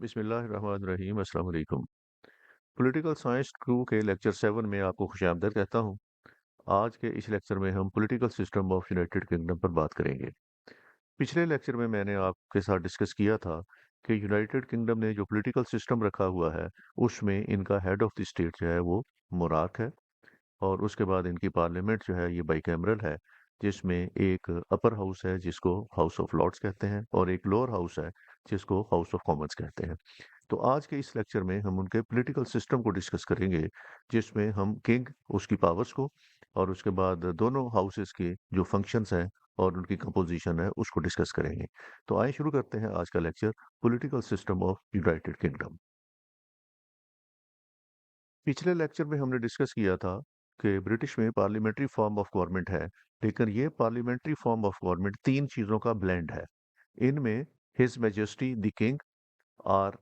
बिस्मिल्लाहिर्रहमानिर्रहीम अस्सलाम वालेकुम। पॉलिटिकल साइंस 2 के लेक्चर 7 में आपको खुशामदीद कहता हूँ। आज के इस लेक्चर में हम political system of United kingdom पर बात करेंगे। पिछले लेक्चर में मैंने आपके साथ डिस्कस किया था कि यूनाइटेड किंगडम ने जो पॉलिटिकल सिस्टम रखा हुआ है, उसमें इनका हेड ऑफ द स्टेट जो है वो मोनार्क है और उसके बाद इनकी पार्लियामेंट जो है ये बाइकैमरल है, जिसमें एक अपर हाउस है जिसको हाउस ऑफ लॉर्ड्स कहते हैं और एक लोअर हाउस है जिसको हाउस ऑफ कॉमन्स कहते हैं। तो आज के इस लेक्चर में हम उनके पॉलिटिकल सिस्टम को डिस्कस करेंगे, जिसमें हम किंग, उसकी पावर्स को और उसके बाद दोनों हाउसेस के जो फंक्शंस हैं और उनकी कंपोजिशन है उसको डिस्कस करेंगे। तो आइए शुरू करते हैं आज का lecture, political system of United kingdom. पिछले लेक्चर में हमने डिस्कस किया था कि ब्रिटिश में पार्लियामेंट्री फॉर्म ऑफ गवर्नमेंट है, लेकिन ये पार्लियामेंट्री फॉर्म ऑफ गवर्नमेंट तीन चीज़ों का ब्लेंड है। इनमें हिज मैजेस्टी द किंग और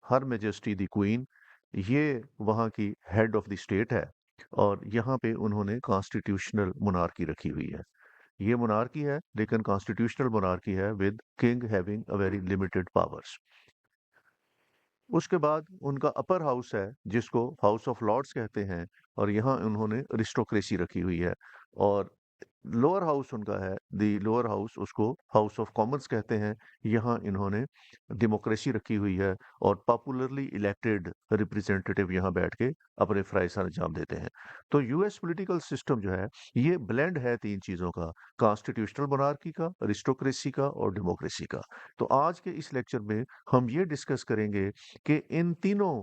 हर मैजेस्टी द क्वीन, ये वहाँ की हेड ऑफ द स्टेट है और यहाँ पे उन्होंने कॉन्स्टिट्यूशनल मोनार्की रखी हुई है। ये मोनार्की है लेकिन कॉन्स्टिट्यूशनल मोनार्की है with king having a very limited powers. उसके बाद उनका अपर हाउस है जिसको हाउस ऑफ लॉर्ड्स कहते हैं और यहाँ उन्होंने अरिस्टोक्रेसी रखी हुई है। और लोअर हाउस उनका है, दी लोअर हाउस, उसको हाउस ऑफ कॉमन्स कहते हैं। यहाँ इन्होंने डेमोक्रेसी रखी हुई है और पॉपुलरली इलेक्टेड रिप्रेजेंटेटिव यहाँ बैठ के अपने फ़राइज़ अंजाम देते हैं। तो यूएस पॉलिटिकल सिस्टम जो है ये ब्लेंड है तीन चीज़ों का, कॉन्स्टिट्यूशनल मोनार्की का, अरिस्टोक्रेसी का और डेमोक्रेसी का। तो आज के इस लेक्चर में हम ये डिस्कस करेंगे कि इन तीनों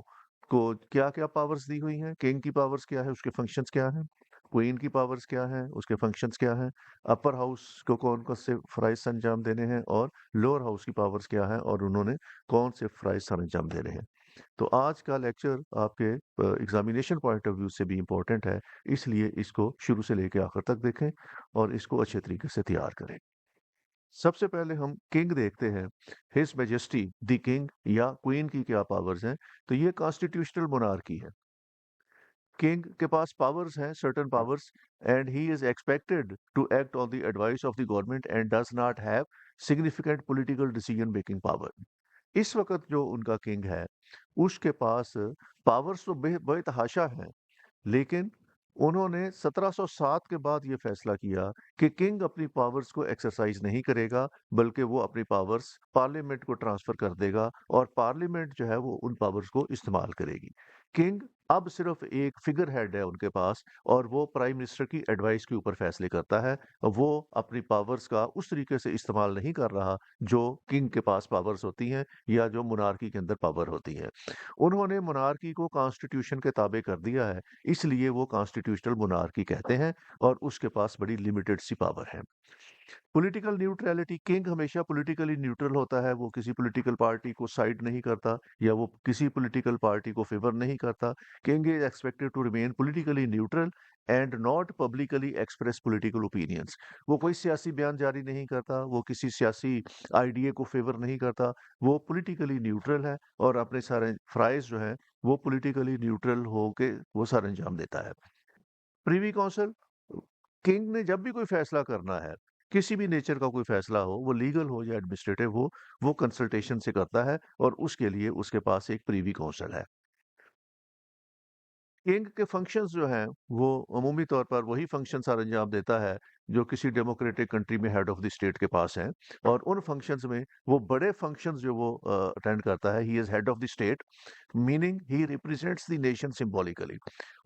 को क्या-क्या पावर्स दी हुई हैं, किंग की पावर्स क्या है, उसके फंक्शंस क्या हैं, क्वीन की पावर्स क्या हैं, उसके फंक्शंस क्या हैं, अपर हाउस को कौन-कौन से फ़राइज़ अंजाम देने हैं और लोअर हाउस की पावर्स क्या हैं और उन्होंने कौन से फ़राइज़ अंजाम देने हैं। तो आज का लेक्चर आपके एग्ज़ामिनेशन पॉइंट ऑफ व्यू से भी इम्पोर्टेंट है, इसलिए इसको शुरू से लेके आखिर तक देखें और इसको अच्छे तरीके से तैयार करें। सबसे पहले हम किंग देखते हैं, हिज मैजेस्टी द किंग या क्वीन की क्या पावर्स हैं। तो ये कॉन्स्टिट्यूशनल मोनार्की है। किंग के पास पावर्स हैं, certain powers, and he is expected to act on the advice of the government and does not have significant political decision making power. इस वक्त जो उनका किंग है उसके पास पावर्स तो बेतहाशा हैं, लेकिन उन्होंने 1707 के बाद ये फैसला किया कि किंग अपनी पावर्स को एक्सरसाइज नहीं करेगा, बल्कि वो अपनी पावर्स पार्लियामेंट को ट्रांसफर कर देगा और पार्लियामेंट जो है वो उन पावर्स को इस्तेमाल करेगी। किंग अब सिर्फ एक फिगर हेड है उनके पास और वो प्राइम मिनिस्टर की एडवाइस के ऊपर फैसले करता है। वो अपनी पावर्स का उस तरीके से इस्तेमाल नहीं कर रहा जो किंग के पास पावर्स होती हैं या जो मोनार्की के अंदर पावर होती है। उन्होंने मोनार्की को कॉन्स्टिट्यूशन के ताबे कर दिया है, इसलिए वो कॉन्स्टिट्यूशनल मोनार्की कहते हैं और उसके पास बड़ी लिमिटेड सी पावर है। पॉलिटिकल न्यूट्रलिटी, किंग हमेशा पॉलिटिकली न्यूट्रल होता है, वो किसी पॉलिटिकल पार्टी को साइड नहीं करता या वो किसी पॉलिटिकल पार्टी को फेवर नहीं करता। King is expected to remain politically neutral and not publicly express political opinions. वो कोई सियासी बयान जारी नहीं करता, वो किसी सियासी आइडिया को फेवर नहीं करता, वो पॉलिटिकली न्यूट्रल है और अपने सारे फ्राइज जो है वो पॉलिटिकली न्यूट्रल होके वो सारे अंजाम देता है। प्रीवी काउंसिल, किंग ने जब भी कोई फैसला करना है, किसी भी नेचर का कोई फैसला हो, वो लीगल हो या एडमिनिस्ट्रेटिव हो, वो कंसल्टेशन से करता है और उसके लिए उसके पास एक प्रीवी काउंसिल है। किंग के फंक्शंस जो हैं वो अमूमी तौर पर वही फंक्शन सर अंजाम देता है जो किसी डेमोक्रेटिक कंट्री में हेड ऑफ द स्टेट के पास हैं। और उन फंक्शंस में वो बड़े फंक्शंस जो वो अटेंड करता है, he is head of the state, meaning he represents the nation symbolically.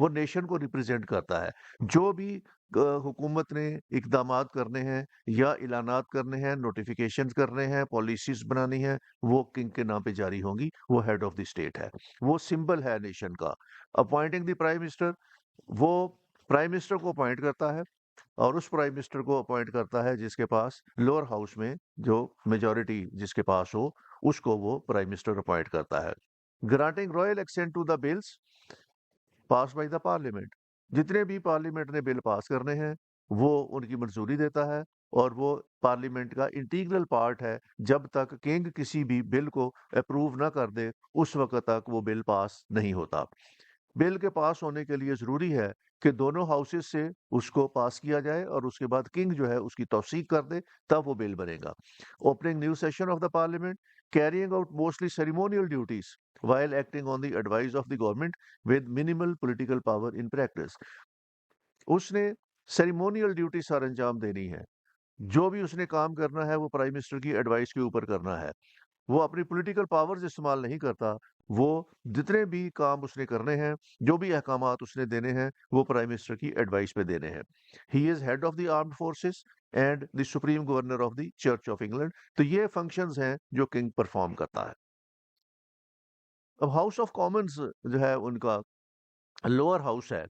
वो नेशन को रिप्रेजेंट करता है। जो भी हुकूमत ने इकदामात करने हैं या ऐलानात करने हैं, नोटिफिकेशन करने हैं, पॉलिसीज बनानी है, वो किंग के नाम पे जारी होंगी। वो हेड ऑफ द स्टेट है, वो सिंबल है नेशन का। अपॉइंटिंग द प्राइम मिनिस्टर, वो प्राइम मिनिस्टर को अपॉइंट करता है और उस प्राइम मिनिस्टर को अपॉइंट करता है जिसके पास लोअर हाउस में जो मेजॉरिटी जिसके पास हो, उसको वो प्राइम मिनिस्टर अपॉइंट करता है। Granting royal assent to the bills pass by the parliament, जितने भी पार्लियामेंट ने बिल पास करने हैं वो उनकी मंजूरी देता है और वो पार्लियामेंट का इंटीग्रल पार्ट है। जब तक किंग किसी भी बिल को अप्रूव ना कर दे उस वक्त तक वो बिल पास नहीं होता। बिल के पास होने के लिए ज़रूरी है कि दोनों हाउसेस से उसको पास किया जाए और उसके बाद किंग जो है उसकी तौसीक कर दे, तब वो बिल बनेगा। Opening new session of the parliament, carrying out mostly ceremonial duties while acting on the advice of the government with minimal political power in practice. उसने सेरेमोनियल ड्यूटी सर अंजाम देनी है। जो भी उसने काम करना है वो प्राइम मिनिस्टर की एडवाइस के ऊपर करना है। वो अपनी पॉलिटिकल पावर्स इस्तेमाल नहीं करता। वो जितने भी काम उसने करने हैं, जो भी अहकामात उसने देने हैं, वो प्राइम मिनिस्टर की एडवाइस पे देने हैं। He is head of the armed forces and the supreme governor of the church of England. तो ये फंक्शंस हैं जो किंग परफॉर्म करता है। अब हाउस ऑफ कॉमन्स जो है उनका लोअर हाउस है।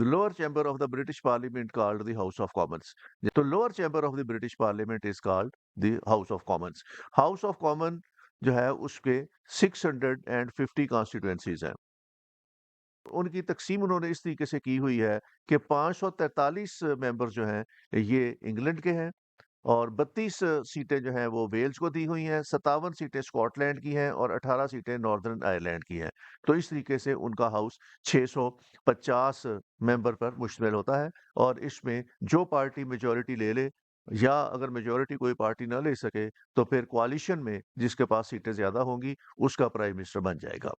The lower chamber of the British Parliament called the House of Commons. The lower chamber of the British Parliament is called the House of Commons. House of Commons जो है उसके 650 constituencies हैं। उनकी तकसीम उन्होंने इस तरीके से की हुई है कि 543 मेंबर जो हैं ये इंग्लैंड के हैं और 32 सीटें जो हैं वो वेल्स को दी हुई हैं, 57 सीटें स्कॉटलैंड की हैं और 18 सीटें नॉर्दर्न आयरलैंड की हैं। तो इस तरीके से उनका हाउस 650 मेंबर पर मुश्तमिल होता है और इसमें जो पार्टी मेजॉरिटी ले ले या अगर मेजॉरिटी कोई पार्टी ना ले सके तो फिर कोalition में जिसके पास सीटें ज़्यादा होंगी उसका प्राइम मिनिस्टर बन जाएगा।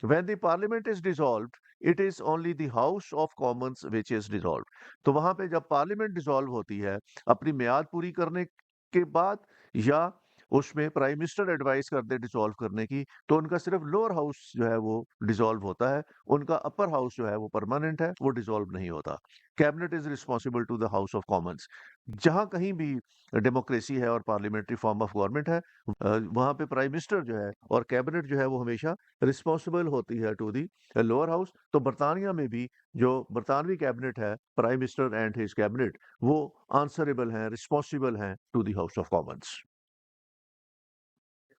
When the parliament is dissolved, it is only the House of Commons which is dissolved. तो वहां पे जब पार्लियामेंट डिसॉल्व होती है अपनी मियाद पूरी करने के बाद या उसमें प्राइम मिनिस्टर एडवाइस कर दे डिसॉल्व करने की तो उनका सिर्फ लोअर हाउस जो है वो डिसॉल्व होता है। उनका अपर हाउस जो है वो परमानेंट है, वो डिसॉल्व नहीं होता। Cabinet is responsible to the house of commons. जहां कहीं भी डेमोक्रेसी है और पार्लियामेंट्री फॉर्म ऑफ गवर्नमेंट है वहां पे प्राइम मिनिस्टर जो है और कैबिनेट जो है वो हमेशा रिस्पॉन्सिबल होती है टू दी लोअर हाउस। तो बरतानिया में भी जो बरतानवी कैबिनेट है, prime minister and his cabinet, वो आंसरेबल हैं, रिस्पॉन्सिबल हैं to the house of commons.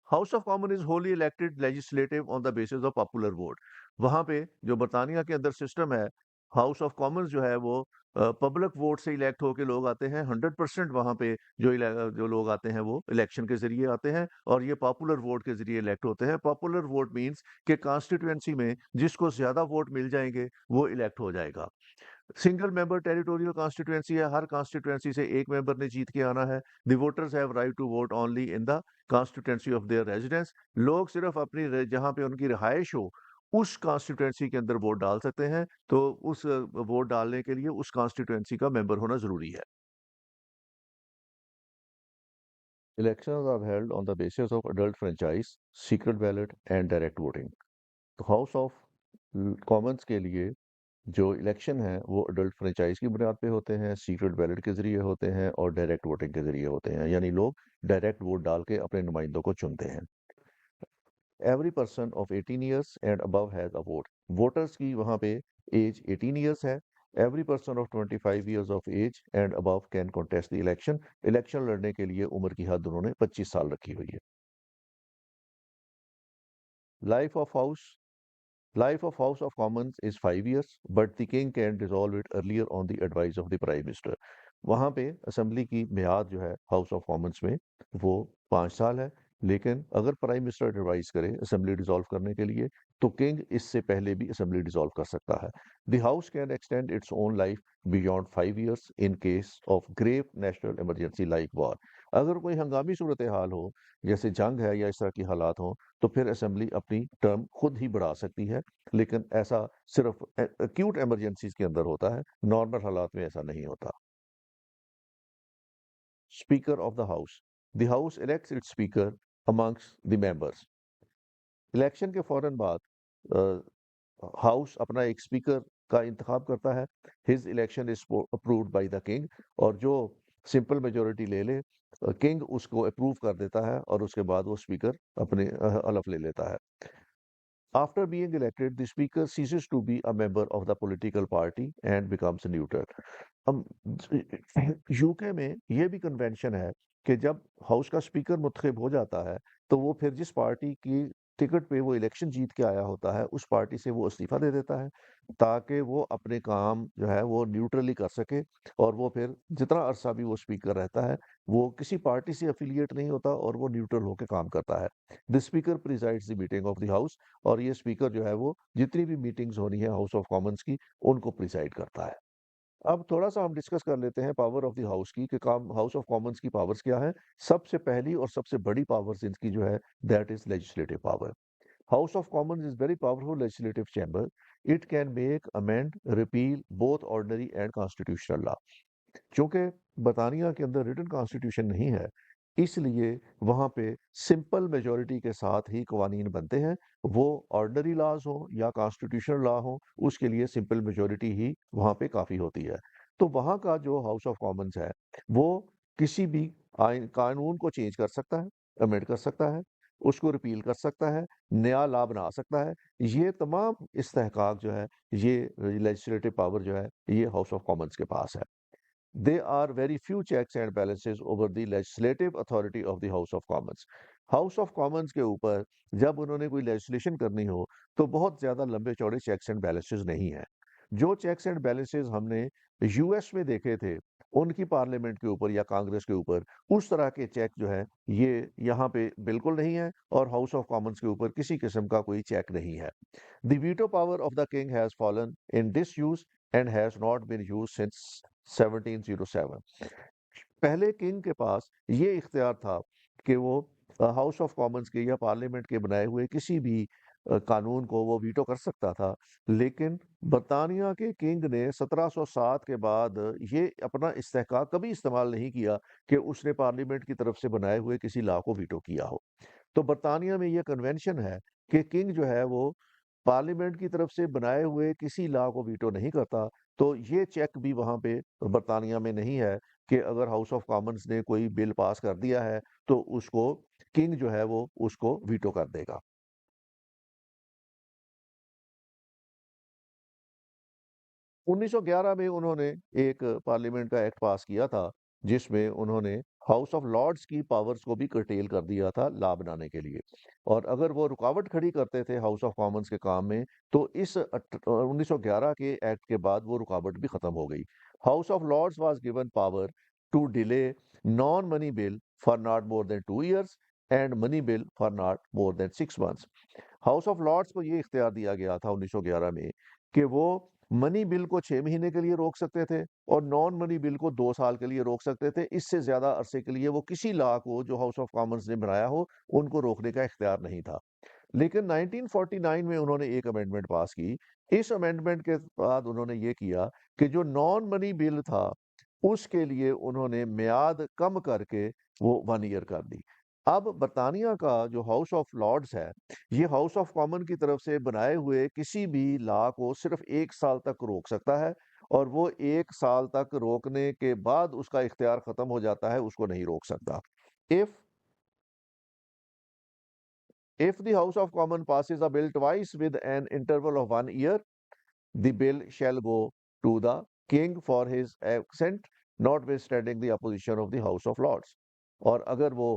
House of common is wholly elected legislative on the basis of popular vote. वहां पे जो बरतानिया के अंदर सिस्टम है, हाउस ऑफ कॉमन्स जो है वो पब्लिक वोट से इलेक्ट होकर लोग आते हैं। 100% वहां पे जो लोग आते हैं वो इलेक्शन के जरिए आते हैं और ये पॉपुलर वोट के जरिए इलेक्ट होते हैं। पॉपुलर वोट मींस कि कॉन्स्टिट्यूएंसी में जिसको ज्यादा वोट मिल जाएंगे वो इलेक्ट हो जाएगा। सिंगल मेंबर टेरिटोरियल कॉन्स्टिट्यूएंसी है, हर कॉन्स्टिट्यूएंसी से एक मेंबर ने जीत के आना है। The voters have right to vote only in the constituency of their residence. लोग सिर्फ अपनी जहां पे उनकी रिहाइश हो उस कॉन्स्टिट्यूएंसी के अंदर वोट डाल सकते हैं। तो उस वोट डालने के लिए उस कॉन्स्टिट्यूएंसी का मेंबर होना जरूरी है। Elections are held on the basis of adult franchise, secret ballot and direct voting. तो हाउस ऑफ कॉमन्स के लिए जो इलेक्शन है वो अडल्ट फ्रेंचाइज की बुनियाद पे होते हैं, सीक्रेट बैलेट के जरिए होते हैं और डायरेक्ट वोटिंग के जरिए होते हैं। यानी लोग डायरेक्ट वोट डाल के अपने नुमाइंदों को चुनते हैं। Every person of 18 years and above has a vote. Voters की वहाँ पे एज 18 ईयर्स है। Every person of 25 years of age and above can contest the election. Election लड़ने के लिए उम्र की हद उन्होंने 25 साल रखी हुई है। Life of house Life of House of Commons is 5 years, but the king can dissolve it earlier on the advice of the prime minister. वहाँ पे असेंबली की मियाद जो है हाउस ऑफ कॉमन्स में वो 5 साल है, लेकिन अगर प्राइम मिनिस्टर एडवाइस करे असेंबली डिसॉल्व करने के लिए तो किंग इससे पहले भी असेंबली डिसॉल्व कर सकता है। The house can extend its own life beyond 5 years in case of grave national emergency like war. अगर कोई हंगामी सूरत हाल हो जैसे जंग है या इस तरह की हालात हो तो फिर असेंबली अपनी टर्म खुद ही बढ़ा सकती है, लेकिन ऐसा सिर्फ एक्यूट इमरजेंसीज के अंदर होता है, नॉर्मल हालात में ऐसा नहीं होता। Speaker of the house. The house elects it's speaker amongst the members. Election के फौरन बाद हाउस अपना एक स्पीकर का इंतखाब करता है। His election is approved by the king और जो सिंपल मेजोरिटी ले ले किंग उसको अप्रूव कर देता है और उसके बाद वो स्पीकर अपने हलफ ले लेता है। After being elected, the speaker ceases to be a member of the political party and becomes neutral. अब यूके में ये भी कन्वेंशन है कि जब हाउस का स्पीकर मुंतखब हो जाता है तो वो फिर जिस पार्टी की टिकट पे वो इलेक्शन जीत के आया होता है उस पार्टी से वो इस्तीफा दे देता है ताकि वो अपने काम जो है वो न्यूट्रली कर सके और वो फिर जितना अरसा भी वो स्पीकर रहता है वो किसी पार्टी से एफिलिएट नहीं होता और वो न्यूट्रल होकर काम करता है। The speaker presides the meeting of the house और ये स्पीकर जो है वो जितनी भी मीटिंग्स होनी है हाउस ऑफ कॉमन्स की उनको प्रिसाइड करता है। अब थोड़ा-सा हम डिस्कस कर लेते हैं पावर ऑफ द हाउस की कि काम हाउस ऑफ कॉमन्स की पावर्स क्या हैं। सबसे पहली और सबसे बड़ी पावर्स इनकी जो है that is legislative power. House of Commons is very powerful legislative chamber. It can make, amend, repeal both ordinary and constitutional law. चूंकि बरतानिया के अंदर रिटन कॉन्स्टिट्यूशन नहीं है, इसलिए वहाँ पे सिंपल मेजॉरिटी के साथ ही कवानीन बनते हैं। वो ऑर्डनरी लॉज हो या कॉन्स्टिट्यूशनल लॉ हो, उसके लिए सिंपल मेजॉरिटी ही वहाँ पे काफ़ी होती है। तो वहाँ का जो हाउस ऑफ कॉमन्स है, वो किसी भी आइन कानून को चेंज कर सकता है, अमेंड कर सकता है, उसको रिपील कर सकता है, नया लॉ बना सकता है। ये तमाम इस्तेहकाक जो है, ये लेजिस्लेटिव पावर जो है, ये हाउस ऑफ कॉमन्स के पास है। There are very few checks and balances over the legislative authority of the House of Commons. House of Commons के ऊपर जब उन्होंने कोई लेजिस्लेशन करनी हो तो बहुत ज्यादा लंबे चौड़े चेक्स एंड बैलेंसेस नहीं है। जो चेक्स एंड बैलेंसेस हमने यूएस में देखे थे उनकी पार्लियामेंट के ऊपर या कांग्रेस के ऊपर, उस तरह के चेक जो है ये यहाँ पे बिल्कुल नहीं है और हाउस ऑफ कॉमन्स के ऊपर किसी किस्म का कोई चेक नहीं है। The veto power of the king has fallen in disuse and has not been used since 1707। पहले किंग के पास ये इख्तियार था कि वो हाउस ऑफ कॉमन्स के या पार्लियामेंट के बनाए हुए किसी भी कानून को वो वीटो कर सकता था, लेकिन बरतानिया के किंग ने 1707 के बाद ये अपना इस्तेहकाक कभी इस्तेमाल नहीं किया कि उसने पार्लियामेंट की तरफ से बनाए हुए किसी लॉ को वीटो किया हो। तो बरतानिया में ये कन्वेंशन है कि किंग जो है वो पार्लियामेंट की तरफ से बनाए हुए किसी लॉ को वीटो नहीं करता। तो ये चेक भी वहाँ पे बरतानिया में नहीं है कि अगर हाउस ऑफ कॉमन्स ने कोई बिल पास कर दिया है तो उसको किंग जो है वो उसको वीटो कर देगा। 1911 में उन्होंने एक पार्लियामेंट का एक्ट पास किया था जिसमें उन्होंने हाउस ऑफ लॉर्ड्स की पावर्स को भी कर्टेल कर दिया था लॉ बनाने के लिए। और अगर वो रुकावट खड़ी करते थे हाउस ऑफ कॉमन्स के काम में तो इस 1911 के एक्ट के बाद वो रुकावट भी खत्म हो गई। House of lords was given power to delay non money bill for not more than 2 years and money bill for not more than 6 months। House of lords को ये इख्तियार दिया गया था 1911 में कि वो मनी बिल को 6 महीने के लिए रोक सकते थे और नॉन मनी बिल को 2 साल के लिए रोक सकते थे। इससे ज्यादा अरसे के लिए वो किसी लॉ को जो हाउस ऑफ कॉमन्स ने बनाया हो उनको रोकने का इख्तियार नहीं था। लेकिन 1949 में उन्होंने एक अमेंडमेंट पास की। इस अमेंडमेंट के बाद उन्होंने ये किया कि जो नॉन मनी बिल था उसके लिए उन्होंने मियाद कम करके वो 1 year कर दी। अब बरतानिया का जो हाउस ऑफ लॉर्ड्स है, ये हाउस ऑफ कॉमन की तरफ से बनाए हुए किसी भी लॉ को सिर्फ 1 साल तक रोक सकता है और वो 1 साल तक रोकने के बाद उसका इख्तियार खत्म हो जाता है, उसको नहीं रोक सकता। If If the House of Commons passes a bill twice with an interval of 1 year, the bill shall go to the king for his assent, notwithstanding the opposition of the House of Lords। और अगर वो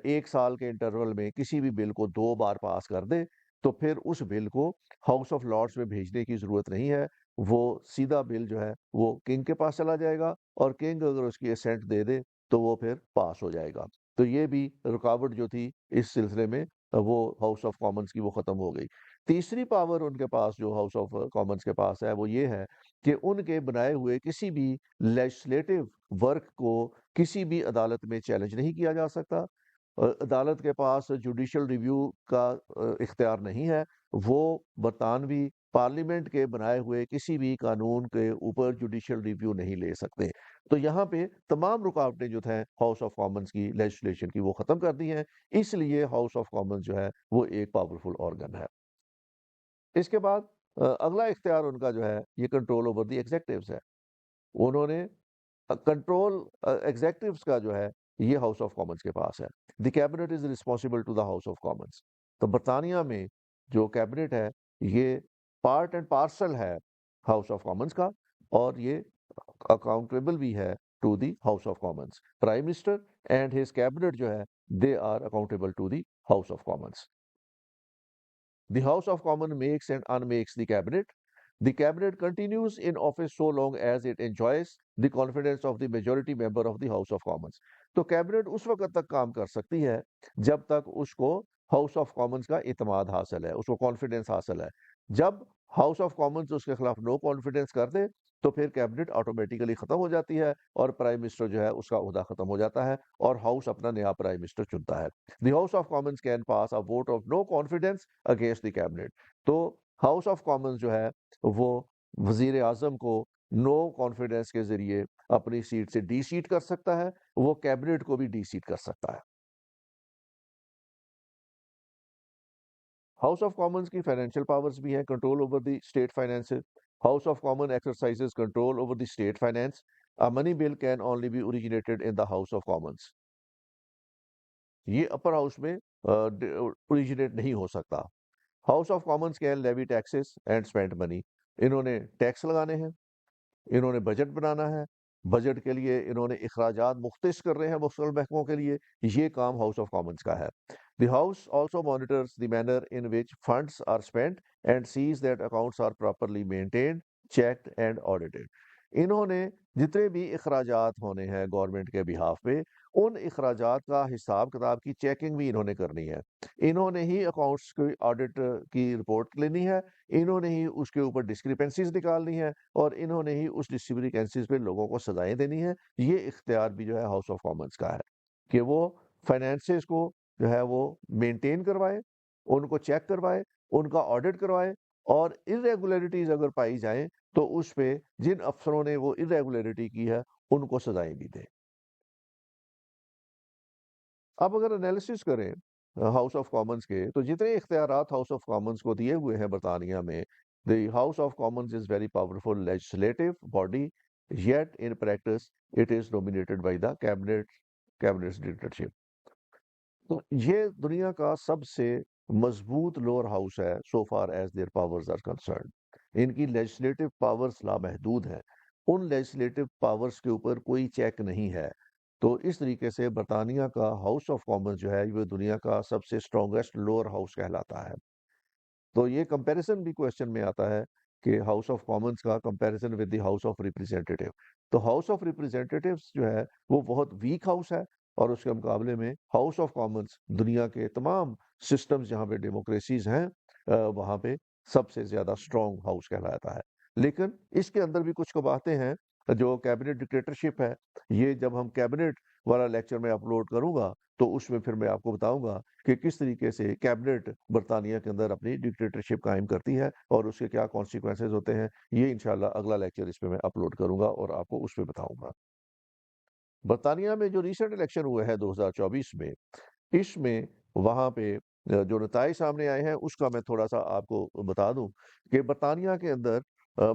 1 साल के interval में किसी भी bill को 2 बार पास कर दे तो फिर उस बिल को हाउस ऑफ लॉर्ड्स में भेजने की जरूरत नहीं है। वो सीधा बिल जो है वो किंग के पास चला जाएगा और किंग अगर उसकी असेंट दे दे तो वो फिर पास हो जाएगा। तो ये भी रुकावट जो थी इस सिलसिले में वो हाउस ऑफ कॉमन्स की वो खत्म हो गई। तीसरी पावर उनके पास जो हाउस ऑफ कॉमन्स के पास है वो ये है कि उनके बनाए हुए किसी भी लेजिस्लेटिव वर्क को किसी भी अदालत में चैलेंज नहीं किया जा सकता। अदालत के पास जुडिशियल रिव्यू का इख्तियार नहीं है। वो बरतानवी पार्लियामेंट के बनाए हुए किसी भी कानून के ऊपर जुडिशियल रिव्यू नहीं ले सकते। तो यहाँ पे तमाम रुकावटें जो हैं हाउस ऑफ कॉमन्स की लेजिस्लेशन की वो खत्म कर दी हैं। इसलिए हाउस ऑफ कॉमन्स जो है वो एक पावरफुल ऑर्गन है। इसके बाद अगला इख्तियार उनका जो है ये कंट्रोल ओवर द एग्जेक्टिव्स है। उन्होंने कंट्रोल एग्जेक्टिव्स का जो है ये हाउस ऑफ कॉमन्स के पास है। The cabinet is responsible to the house of Commons. तो बरतानिया में जो कैबिनेट है ये पार्ट एंड पार्सल है हाउस ऑफ कॉमन्स का और ये अकाउंटेबल भी है to the house of commons. Prime minister and his cabinet जो है they are accountable to the house of commons. The House of Commons makes and unmakes the cabinet. The cabinet continues in office so long as it enjoys the confidence of the majority member of the House of Commons। तो cabinet उस वक्त तक काम कर सकती है जब तक उसको हाउस ऑफ कॉमन्स का इतमाद हासिल है, उसको कॉन्फिडेंस हासिल है। जब हाउस ऑफ कॉमन्स उसके खिलाफ नो कॉन्फिडेंस कर दे तो फिर कैबिनेट ऑटोमेटिकली खत्म हो जाती है और प्राइम मिनिस्टर जो है उसका ओहदा खत्म हो जाता है और हाउस अपना नया प्राइम मिनिस्टर चुनता है। The house of commons can pass a vote of no confidence against the cabinet. तो हाउस ऑफ कॉमन्स जो है वो वजीर आजम को नो कॉन्फिडेंस के जरिए अपनी सीट से डी सीट कर सकता है, वो कैबिनेट को भी डी सीट कर सकता है। हाउस ऑफ कॉमन्स की फाइनेंशियल पावर्स भी हैं, control over the state finances. House of common exercises control over the state finance. A money bill can only be originated in the house of commons. ये upper house में originate नहीं हो सकता। House of commons can levy taxes and spend money. इन्होंने tax लगाने हैं, इन्होंने budget बनाना है, बजट के लिए इन्होंने अखराजात मुख्तस कर रहे हैं मुख्तलिफ महकमों के लिए, ये काम हाउस ऑफ कॉमन्स का है। The house also monitors the manner in which funds are spent and sees that accounts are properly maintained, checked and audited. इन्होंने जितने भी अखराजात होने हैं गवर्नमेंट के बिहाफ पे, उन अखराजात का हिसाब किताब की चेकिंग भी इन्होंने करनी है। इन्होंने ही अकाउंट्स की ऑडिट की रिपोर्ट लेनी है, इन्होंने ही उसके ऊपर डिस्क्रिपेंसीज निकालनी है और इन्होंने ही उस डिस्क्रिपेंसीज पे लोगों को सजाएं देनी है। ये इख्तियार भी जो है हाउस ऑफ कॉमन्स का है कि वो फाइनेंसेस को जो है वो मेंटेन करवाए, उनको चेक करवाए, उनका ऑडिट करवाए और इरेगुलरिटीज अगर पाई जाए तो उस पे जिन अफसरों ने वो इरेगुलरिटी की है उनको सजाएं भी दें। अब अगर एनालिसिस करें हाउस ऑफ कॉमन्स के, तो जितने इख्तियारात हाउस ऑफ कॉमन्स को दिए हुए हैं बरतानिया में, the house of Commons is very powerful legislative body, yet in practice it is dominated by the cabinet dictatorship. तो ये दुनिया का सबसे मजबूत लोअर हाउस है so far as their powers are concern. इनकी लेजिस्लेटिव पावर्स लामहदूद हैं, उन लेजिस्लेटिव पावर्स के ऊपर कोई चेक नहीं है। तो इस तरीके से बरतानिया का हाउस ऑफ कॉमन्स जो है वो दुनिया का सबसे स्ट्रॉन्गेस्ट लोअर हाउस कहलाता है। तो ये कंपैरिजन भी क्वेश्चन में आता है कि हाउस ऑफ कॉमन्स का comparison with the house of representative. तो हाउस ऑफ रिप्रेजेंटेटिव्स जो है वो बहुत वीक हाउस है और उसके मुकाबले में हाउस ऑफ कॉमन्स दुनिया के तमाम सिस्टम्स जहाँ पे डेमोक्रेसीज हैं वहाँ पे सबसे ज्यादा स्ट्रॉन्ग हाउस कहलाता है। लेकिन इसके अंदर भी कुछ बातें हैं। जो कैबिनेट डिक्टेटरशिप है, ये जब हम कैबिनेट वाला लेक्चर में अपलोड करूंगा तो उसमें फिर मैं आपको बताऊंगा कि किस तरीके से कैबिनेट बरतानिया के अंदर अपनी डिक्टेटरशिप कायम करती है और उसके क्या कॉन्सिक्वेंसेज होते हैं। ये इंशाल्लाह अगला लेक्चर इसमें मैं अपलोड करूंगा और आपको उस पर बताऊंगा। बरतानिया में जो रिसेंट इलेक्शन हुए हैं 2024 में, इसमें वहाँ पे जो नताइज सामने आए हैं उसका मैं थोड़ा सा आपको बता दूं कि बरतानिया के अंदर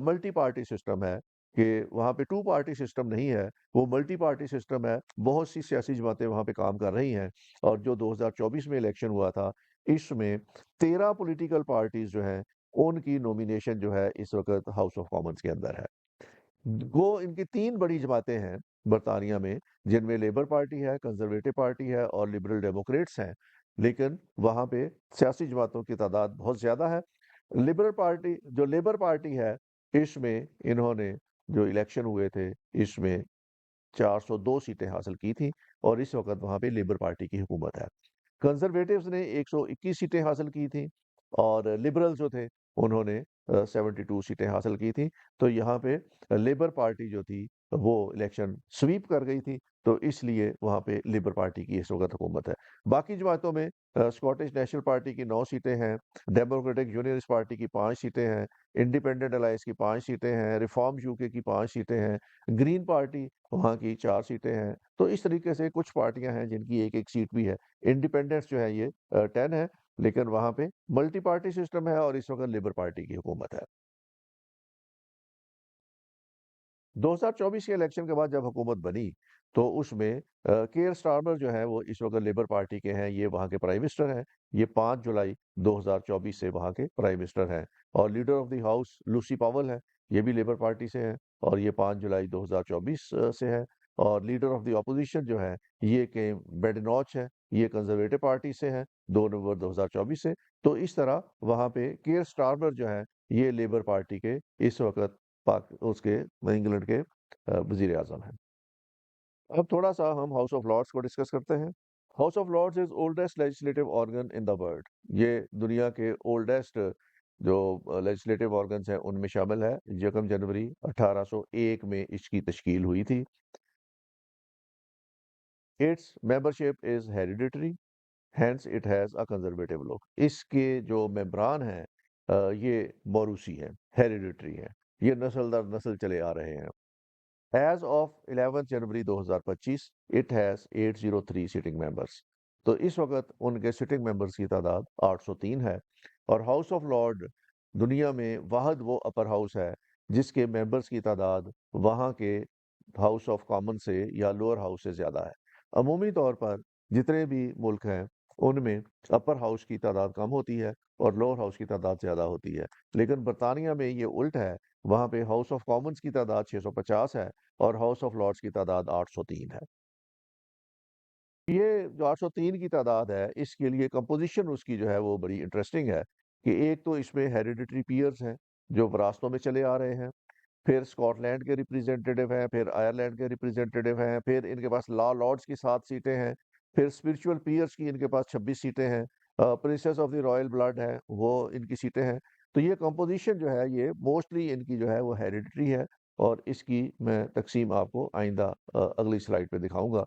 मल्टी पार्टी सिस्टम है, कि वहाँ पे टू पार्टी सिस्टम नहीं है, वो मल्टी पार्टी सिस्टम है। बहुत सी सियासी जमातें वहाँ पे काम कर रही हैं और जो 2024 में इलेक्शन हुआ था इसमें 13 पॉलिटिकल पार्टीज जो हैं उनकी नॉमिनेशन जो है इस वक्त हाउस ऑफ कॉमन्स के अंदर है। वो इनकी तीन बड़ी जमातें हैं बरतानिया में, जिनमें लेबर पार्टी है, कंजर्वेटिव पार्टी है और लिबरल डेमोक्रेट्स हैं। लेकिन वहाँ पे सियासी जमातों की तादाद बहुत ज़्यादा है। लिबरल पार्टी जो लेबर पार्टी है, इसमें इन्होंने जो इलेक्शन हुए थे इसमें 402 सीटें हासिल की थी और इस वक्त वहाँ पे लेबर पार्टी की हुकूमत है। कंजर्वेटिव्स ने 121 सीटें हासिल की थी और लिबरल जो थे उन्होंने 72 सीटें हासिल की थी। तो यहाँ पे लेबर पार्टी जो थी वो इलेक्शन स्वीप कर गई थी, तो इसलिए वहाँ पे लेबर पार्टी की इस वक्त हुकूमत है। बाकी जमातों में स्कॉटिश नेशनल पार्टी की 9 सीटें हैं, डेमोक्रेटिक यूनियनिस्ट पार्टी की 5 सीटें हैं, इंडिपेंडेंट अलायंस की 5 सीटें हैं, रिफॉर्म यूके की 5 सीटें हैं, ग्रीन पार्टी वहाँ की 4 सीटें हैं। तो इस तरीके से कुछ पार्टियां हैं जिनकी एक एक सीट भी है। इंडिपेंडेंट्स जो है ये 10 है, लेकिन वहाँ पे मल्टी पार्टी सिस्टम है और इस वक्त लेबर पार्टी की हुकूमत है। 2024 के इलेक्शन के बाद जब हुकूमत बनी तो उसमें केयर स्टारमर जो है वो इस वक्त लेबर पार्टी के हैं, ये वहाँ के प्राइम मिनिस्टर हैं। ये 5 जुलाई 2024 से वहाँ के प्राइम मिनिस्टर हैं। और leader of the house Lucy पावल है, ये भी लेबर पार्टी से हैं और ये 5 जुलाई 2024 से है। और लीडर ऑफ द अपोजिशन जो है ये के बेडनॉच है, ये कंजर्वेटिव पार्टी से हैं 2 नवंबर 2024 से। तो इस तरह वहाँ पे केयर स्टारमर जो है ये लेबर पार्टी के इस वक्त पाक उसके इंग्लैंड के वजीर आजम हैं। अब थोड़ा सा हम हाउस ऑफ लॉर्ड्स को डिस्कस करते हैं। House of lords is oldest legislative organ in the world. ये दुनिया के ओल्डेस्ट जो लेजिस्लेटिव ऑर्गन्स हैं उनमें शामिल है। 1 जनवरी 1801 में इसकी तश्कील हुई थी। Its membership is hereditary, hence it has a conservative look. इसके जो मेंबरान हैं ये मौरूसी हैं, हेरिडिटरी हैं, ये नस्ल दर नस्ल चले आ रहे हैं। As of 11 January 2025 it has 803 sitting members. तो इस वक्त उनके सिटिंग मेंबर्स की तादाद 803 है। और हाउस ऑफ लॉर्ड दुनिया में वाहद वो अपर हाउस है जिसके मेंबर्स की तादाद वहाँ के हाउस ऑफ कॉमन से या लोअर हाउस से ज़्यादा है। अमूमी तौर पर जितने भी मुल्क हैं उनमें अपर हाउस की तादाद कम होती है और लोअर हाउस की तादाद ज़्यादा होती है, लेकिन बरतानिया में ये उल्ट है। वहाँ पे हाउस ऑफ कॉमन्स की तादाद 650 है और हाउस ऑफ लॉर्ड्स की तादाद 803 है। ये जो 803 की तादाद है, इसके लिए कंपोजिशन उसकी जो है वो बड़ी इंटरेस्टिंग है कि एक तो इसमें हेरिडिटरी पीयर्स हैं जो विरासतों में चले आ रहे हैं, फिर स्कॉटलैंड के रिप्रेजेंटेटिव हैं, फिर आयरलैंड के रिप्रेजेंटेटिव हैं, फिर इनके पास लॉ लॉर्ड्स की 7 सीटें हैं, फिर स्पिरिचुअल पीयर्स की इनके पास 26 सीटें हैं, princess of the royal blood है वो इनकी सीटें हैं। तो ये कंपोजिशन जो है ये मोस्टली इनकी जो है वो हेरिडिटरी है और इसकी मैं तकसीम आपको आइंदा अगली स्लाइड पे दिखाऊंगा।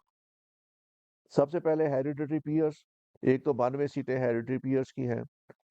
सबसे पहले हेरिडिटरी पीयर्स, एक तो 92 सीटें हेरिडिटरी पीयर्स की हैं।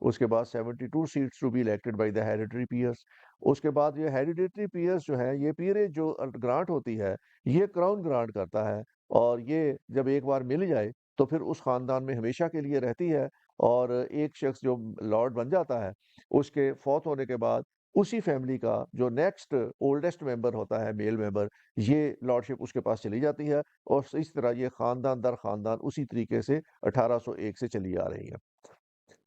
उसके बाद 72 seats to be elected by the hereditary peers. उसके बाद ये हेरिडिटरी पीयर्स जो है ये पीयरेज जो ग्रांट होती है ये क्राउन ग्रांट करता है और ये जब एक बार मिल जाए तो फिर उस खानदान में हमेशा के लिए रहती है। और एक शख्स जो लॉर्ड बन जाता है उसके फौत होने के बाद उसी फैमिली का जो नेक्स्ट ओल्डेस्ट मेंबर होता है, मेल मेंबर, ये लॉर्डशिप उसके पास चली जाती है और इस तरह ये खानदान दर खानदान उसी तरीके से 1801 से चली आ रही है।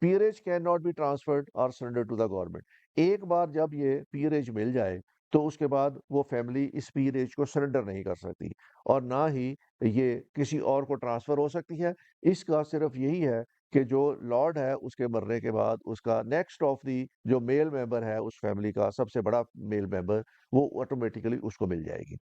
पीयरेज कैन नॉट बी ट्रांसफर्ड और सरेंडर टू द गवर्नमेंट। एक बार जब ये पीयरेज मिल जाए तो उसके बाद वो फैमिली इस पीयरेज को सरेंडर नहीं कर सकती और ना ही ये किसी और को ट्रांसफर हो सकती है। इसका सिर्फ यही है कि जो लॉर्ड है उसके मरने के बाद उसका नेक्स्ट ऑफ दी जो मेल मेंबर है उस फैमिली का सबसे बड़ा मेल मेंबर वो ऑटोमेटिकली उसको मिल जाएगी।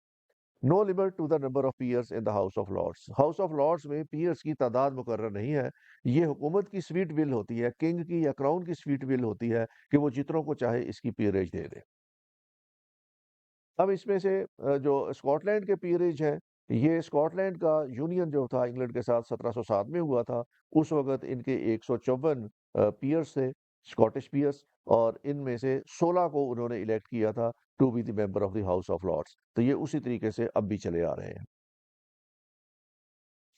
No limit to the number of peers in the house of lords. House of lords में पीयर्स की तादाद मुकर्रर नहीं है। ये हुकूमत की स्वीट विल होती है, किंग की या क्राउन की स्वीट विल होती है कि वो जितनों को चाहे इसकी पीयरेज दे दे। अब इसमें से जो स्कॉटलैंड के पीयरेज हैं, ये स्कॉटलैंड का यूनियन जो था इंग्लैंड के साथ 1707 में हुआ था। उस वक्त इनके 154 पीयर्स थे, स्कॉटिश पीयर्स, और इनमें से 16 को उन्होंने इलेक्ट किया था to be the member of the house of lords. तो ये उसी तरीके से अब भी चले आ रहे हैं।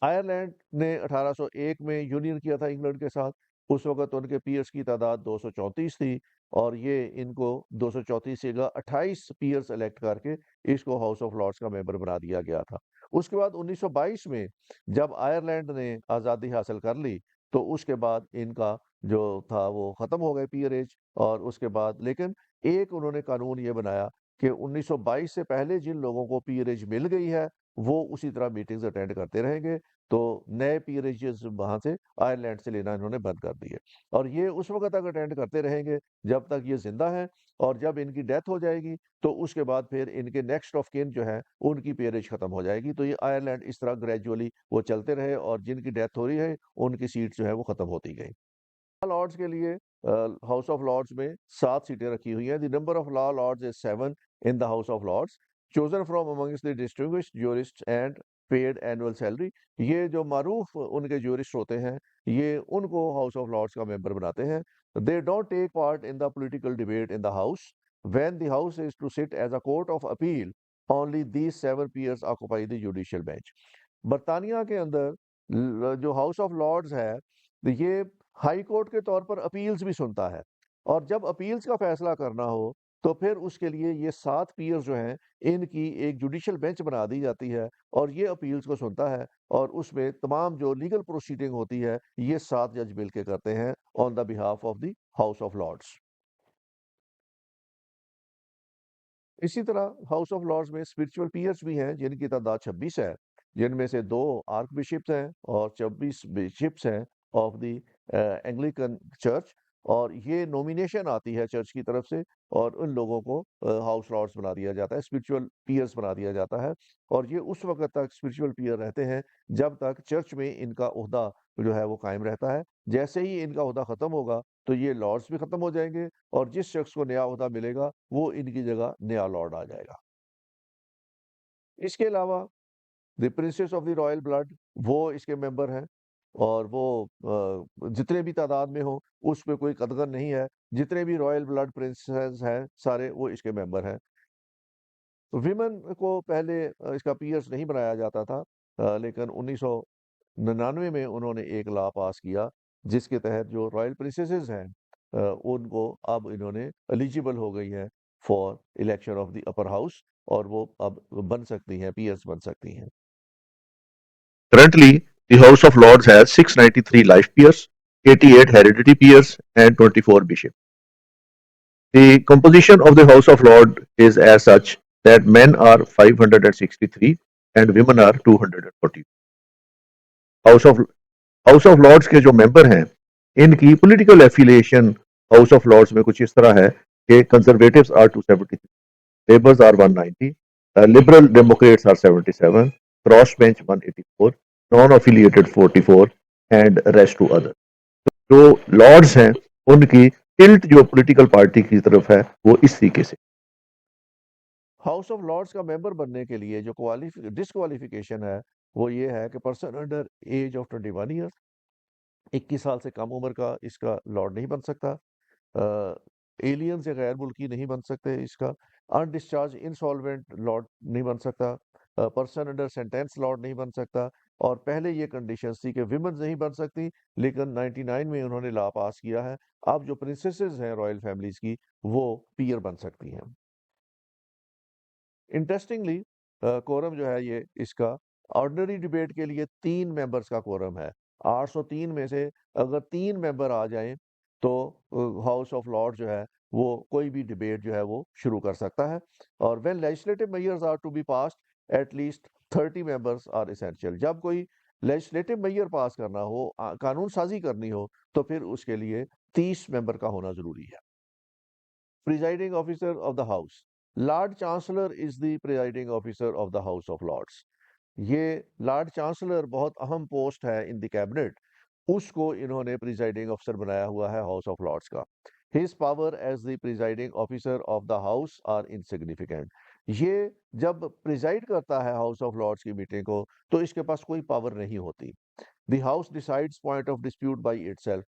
आयरलैंड ने 1801 में यूनियन किया था इंग्लैंड के साथ। उस वक्त उनके पीयर्स की तादाद 234 थी और ये इनको 234 से 28 पीयर्स इलेक्ट करके इसको हाउस ऑफ लॉर्ड्स का मेंबर बना दिया गया था। उसके बाद 1922 में जब आयरलैंड ने आज़ादी हासिल कर ली तो उसके बाद इनका जो था वो ख़त्म हो गए पीयरेज। और उसके बाद लेकिन एक उन्होंने कानून ये बनाया कि 1922 से पहले जिन लोगों को पीयरेज मिल गई है वो उसी तरह मीटिंग्स अटेंड करते रहेंगे। तो नए पीयरेजेस वहाँ से आयरलैंड से लेना इन्होंने बंद कर दिए और ये उस वक्त तक अटेंड करते रहेंगे जब तक ये जिंदा हैं। और जब इनकी डेथ हो जाएगी तो उसके बाद फिर इनके नेक्स्ट ऑफ किन जो है उनकी पीयरेज खत्म हो जाएगी। तो ये आयरलैंड इस तरह ग्रेजुअली वो चलते रहे और जिनकी डेथ हो रही है उनकी सीट जो है वो खत्म होती गई। लॉर्ड्स के लिए हाउस ऑफ लॉर्ड्स में 7 सीटें रखी हुई हैं। The number of law lords is 7 in the house of Lords, chosen from amongst the distinguished jurists and paid annual salary. ये जो मारूफ उनके ज्यूरिस्ट होते हैं ये उनको हाउस ऑफ लॉर्ड्स का मेंबर बनाते हैं। They don't take part in the political debate in the house. When the house is to sit as a court of appeal only these 7 peers occupy the judicial bench. बरतानिया के अंदर जो house of Lord's है ये high court के तौर पर appeals भी सुनता है और जब अपील्स का फैसला करना हो तो फिर उसके लिए ये 7 पीयर्स जो हैं इनकी एक जुडिशियल बेंच बना दी जाती है और ये अपील्स को सुनता है और उसमें तमाम जो लीगल प्रोसीडिंग होती है ये 7 जज मिलके करते हैं on the behalf of the house of lords. इसी तरह हाउस ऑफ लॉर्ड्स में स्पिरिचुअल पीयर्स भी हैं जिनकी तादाद 26 है, जिनमें से 2 आर्क बिशप्स हैं और 26 बिशप्स हैं ऑफ द एंग्लिकन चर्च। और ये नॉमिनेशन आती है चर्च की तरफ से और उन लोगों को हाउस लॉर्ड्स बना दिया जाता है, स्पिरिचुअल पीयर्स बना दिया जाता है। और ये उस वक्त तक स्पिरिचुअल पीयर रहते हैं जब तक चर्च में इनका ओहदा जो है वो कायम रहता है। जैसे ही इनका ओहदा खत्म होगा तो ये लॉर्ड्स भी खत्म हो जाएंगे और जिस शख्स को नया ओहदा मिलेगा वो इनकी जगह नया लॉर्ड आ जाएगा। इसके अलावा the princess of the royal blood वो इसके मेंबर हैं और वो जितने भी तादाद में हो उस पे कोई कदगन नहीं है। जितने भी रॉयल ब्लड प्रिंसेस हैं सारे वो इसके मेंबर हैं। विमेन को पहले इसका पीयर्स नहीं बनाया जाता था, लेकिन 1999 में उन्होंने एक लॉ पास किया जिसके तहत जो रॉयल प्रिंसेसेस हैं उनको अब इन्होंने एलिजिबल हो गई हैं for election of the upper house और वो अब बन सकती हैं, पीयर्स बन सकती हैं। Currently, the House of Lords has 693 life peers, 88 hereditary peers, and 24 bishops. The composition of the House of Lords is as such that men are 563 and women are 240. House of house of Lord's के जो member हैं इनकी political affiliation house of lords में कुछ इस तरह है कि conservatives are 273, labours are 190, liberal democrats are 77, cross bench 184, non affiliated 44 and rest to other. जो लॉर्ड्स हैं उनकी टिल्ट जो पॉलिटिकल पार्टी की तरफ है वो इस तरीके से। हाउस ऑफ लॉर्ड्स का मेंबर बनने के लिए जो डिसक्वालिफिकेशन है वो ये है कि person under as of 21 year, 21 साल से कम उम्र का इसका लॉर्ड नहीं बन सकता। एलियंस या गैर मुल्की नहीं बन सकते इसका। अनडिस्चार्ज इंसॉल्वेंट लॉर्ड नहीं बन सकता। पर्सन अंडर सेंटेंस लॉर्ड नहीं बन सकता। और पहले ये कंडीशन थी कि विमेंस नहीं बन सकती, लेकिन 99 में उन्होंने लॉ पास किया है। अब जो प्रिंसेसेस हैं रॉयल फैमिलीज की वो पीयर बन सकती हैं। इंटरेस्टिंगली कोरम जो है ये इसका ऑर्डिनरी डिबेट के लिए 3 मेंबर्स का कोरम है। 803 में से अगर 3 मेंबर आ जाएं तो हाउस ऑफ लॉर्ड जो है वो कोई भी डिबेट जो है वो शुरू कर सकता है। और when legislative measures are to be passed at least 30 members are essential. जब कोई लेजिस्लेटिव मेजर पास करना हो, कानून साजी करनी हो, तो फिर उसके लिए 30 मेंबर का होना जरूरी है। Presiding officer of the house, lord chancellor is the presiding officer of the house of Lord's. ये लॉर्ड चांसलर बहुत अहम पोस्ट है इन द कैबिनेट, उसको इन्होंने प्रिजाइडिंग ऑफिसर बनाया हुआ है हाउस ऑफ लॉर्ड्स का। His power as the presiding officer of the house are insignificant. ये जब प्रिजाइड करता है हाउस ऑफ लॉर्ड्स की मीटिंग को तो इसके पास कोई पावर नहीं होती। The house decides point of dispute by itself.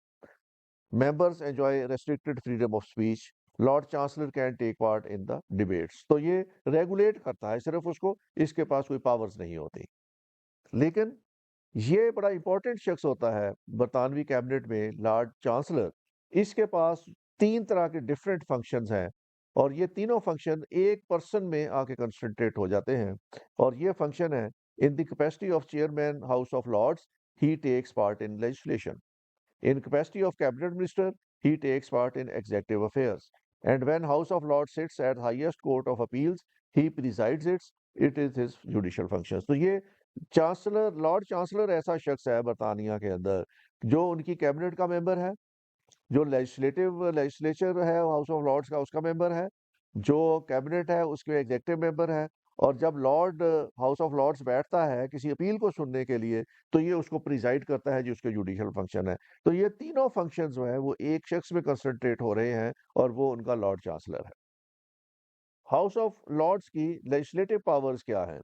Members enjoy restricted freedom of speech. Lord chancellor can take part in the debates. तो ये रेगुलेट करता है सिर्फ उसको, इसके पास कोई पावर्स नहीं होती। लेकिन ये बड़ा इंपॉर्टेंट शख्स होता है बरतानवी कैबिनेट में, लॉर्ड चांसलर। इसके पास 3 तरह के डिफरेंट फंक्शंस हैं और ये तीनों फंक्शन एक पर्सन में आके कंसंट्रेट हो जाते हैं। और ये फंक्शन है, in the capacity of chairman house of lords he takes part in legislation. In capacity of cabinet minister, he takes part in executive affairs. And when House of Lords sits at highest court of appeals, he presides it. It is his judicial functions. तो ये chancellor, Lord chancellor ऐसा शख्स है बरतानिया के अंदर जो उनकी कैबिनेट का मेंबर है, जो लेजिस्लेचर है हाउस ऑफ लॉर्ड्स का उसका मेंबर है, जो कैबिनेट है उसके एग्जेक्टिव मेंबर है। और जब लॉर्ड हाउस ऑफ लॉर्ड्स बैठता है किसी अपील को सुनने के लिए तो ये उसको प्रिजाइड करता है, जो उसके जुडिशियल फंक्शन है। तो ये तीनों फंक्शंस जो है वो एक शख्स में कंसंट्रेट हो रहे हैं और वो उनका लॉर्ड चांसलर है। हाउस ऑफ लॉर्ड्स की लेजिस्लेटिव पावर्स क्या है?